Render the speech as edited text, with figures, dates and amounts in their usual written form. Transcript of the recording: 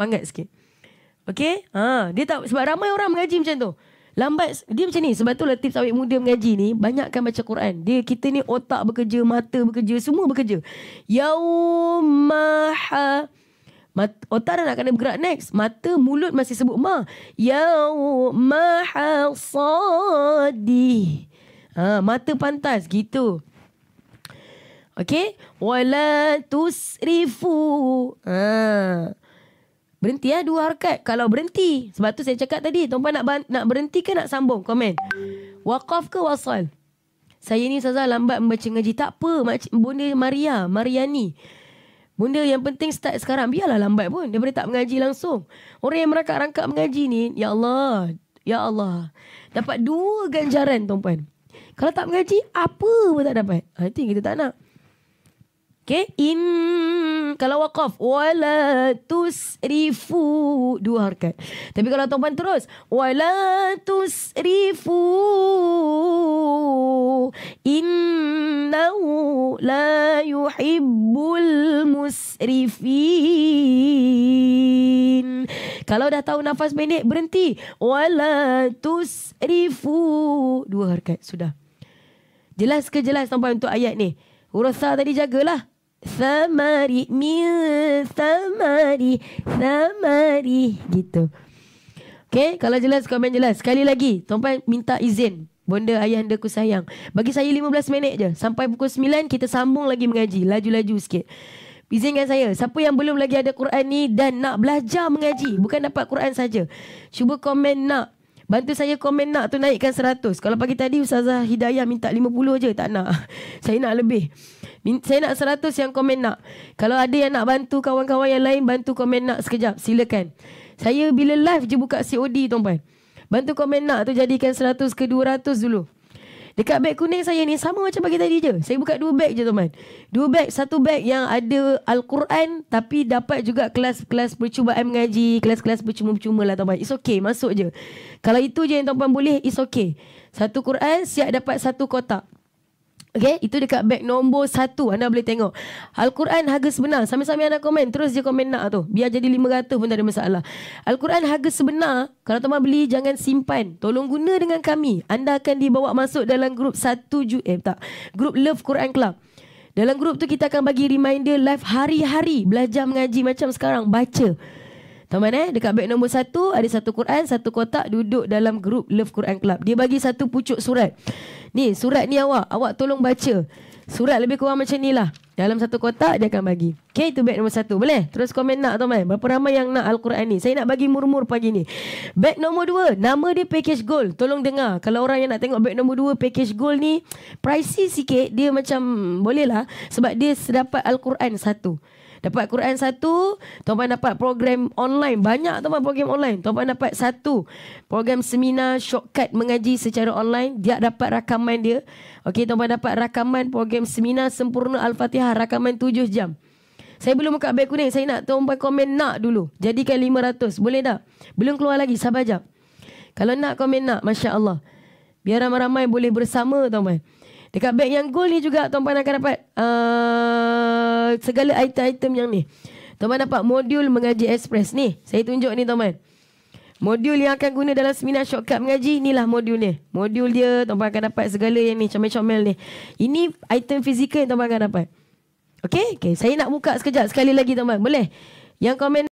semangat sikit. Okay, dia tak, sebab ramai orang mengaji macam tu. Lambat dia macam ni. Sebab tu lah tips awet muda mengaji ni, banyakkan baca Quran. Kita ni otak bekerja, mata bekerja, semua bekerja. Yaumaha, otak dah nak kena bergerak next. Mata, mulut masih sebut ma. Yaumaha sadi. Mata pantas gitu. Okay, wala tusrifu. Berhenti 2 harakat. Kalau berhenti, sebab tu saya cakap tadi, tuan-puan nak berhenti ke nak sambung? Komen. Waqaf ke wasal? Saya ni Ustazah lambat membaca ngaji. Tak apa, Bunda Mariani. Bunda yang penting start sekarang. Biarlah lambat pun, daripada tak mengaji langsung. Orang yang merangkak-rangkak mengaji ni, ya Allah, dapat 2 ganjaran tuan-puan. Kalau tak mengaji, apa pun tak dapat. Itu kita tak nak. Okay, kalau waqaf wala tusrifu 2 harakat. Tapi kalau tuan-puan terus wala tusrifu innahu la yuhibbul musrifin. Kalau dah tahu nafas pendek, berhenti. Wala tusrifu 2 harakat. Sudah. Jelas ke jelas tuan-puan untuk ayat ni? Huruf sa tadi jagalah. Samari min samari gitu. Okay, kalau jelas komen jelas. Sekali lagi, tuan-puan minta izin. Bunda ayahandaku sayang, bagi saya 15 minit je. Sampai pukul 9 kita sambung lagi mengaji. Laju-laju sikit. Izinkan saya, siapa yang belum lagi ada Quran ni dan nak belajar mengaji, bukan dapat Quran saja, cuba komen nak. Bantu saya komen nak tu naikkan 100. Kalau pagi tadi Ustazah Hidayah minta 50 je, tak nak. Saya nak lebih. Saya nak 100 yang komen nak. Kalau ada yang nak bantu kawan-kawan yang lain, bantu komen nak sekejap. Silakan. Saya bila live je buka COD tuan-puan. Bantu komen nak tu jadikan 100 ke 200 dulu. Dekat beg kuning saya ni sama macam pagi tadi je. Saya buka 2 beg je tuan-puan. 2 beg, 1 beg yang ada Al-Quran tapi dapat juga kelas-kelas percubaan mengaji, kelas-kelas percuma-percuma lah tuan-puan. It's okay, masuk je. Kalau itu je yang tuan-puan boleh, it's okay. 1 Quran siap dapat 1 kotak. Okay, itu dekat beg nombor 1. Anda boleh tengok Al-Quran harga sebenar. Sambil-sambil anda komen, terus je komen nak tu. Biar jadi 500 pun tak ada masalah. Al-Quran harga sebenar. Kalau teman beli, jangan simpan. Tolong guna dengan kami. Anda akan dibawa masuk dalam grup grup Love Quran Club. Dalam grup tu kita akan bagi reminder live hari-hari. Belajar mengaji macam sekarang. Baca. Teman dekat beg nombor 1 ada 1 Quran, 1 kotak, duduk dalam grup Love Quran Club. Dia bagi 1 pucuk surat. Ni surat ni awak tolong baca. Surat lebih kurang macam ni lah. Dalam 1 kotak dia akan bagi. Okay, itu beg nombor 1. Boleh? Terus komen nak teman. Berapa ramai yang nak Al-Quran ni? Saya nak bagi murmur pagi ni. Beg nombor 2, nama dia package gold. Tolong dengar. Kalau orang yang nak tengok beg nombor 2 package gold ni pricey sikit, dia macam boleh lah. Sebab dia dapat Al-Quran 1. Dapat Quran 1, tuan-puan dapat program online. Banyak tuan-puan program online. Tuan-puan dapat 1 program seminar shortcut mengaji secara online. Dia dapat rakaman dia. Okey, tuan-puan dapat rakaman program seminar sempurna Al-Fatihah, rakaman 7 jam. Saya belum buka beg kuning. Saya nak tuan-puan komen nak dulu. Jadikan 500. Boleh tak? Belum keluar lagi. Sabar jap. Kalau nak komen nak, Masya Allah. Biar ramai-ramai boleh bersama tuan-puan. Dekat beg yang gold ni juga tuan-puan akan dapat segala item-item yang ni. Tuan-puan dapat modul mengaji express ni. Saya tunjuk ni tuan-puan. Modul yang akan guna dalam seminar shortcut mengaji, inilah modul ni. Modul dia tuan-puan akan dapat segala yang ni, comel-comel ni. Ini item fizikal yang tuan-puan akan dapat. Okey, saya nak buka sekejap sekali lagi tuan-puan. Boleh? Yang komen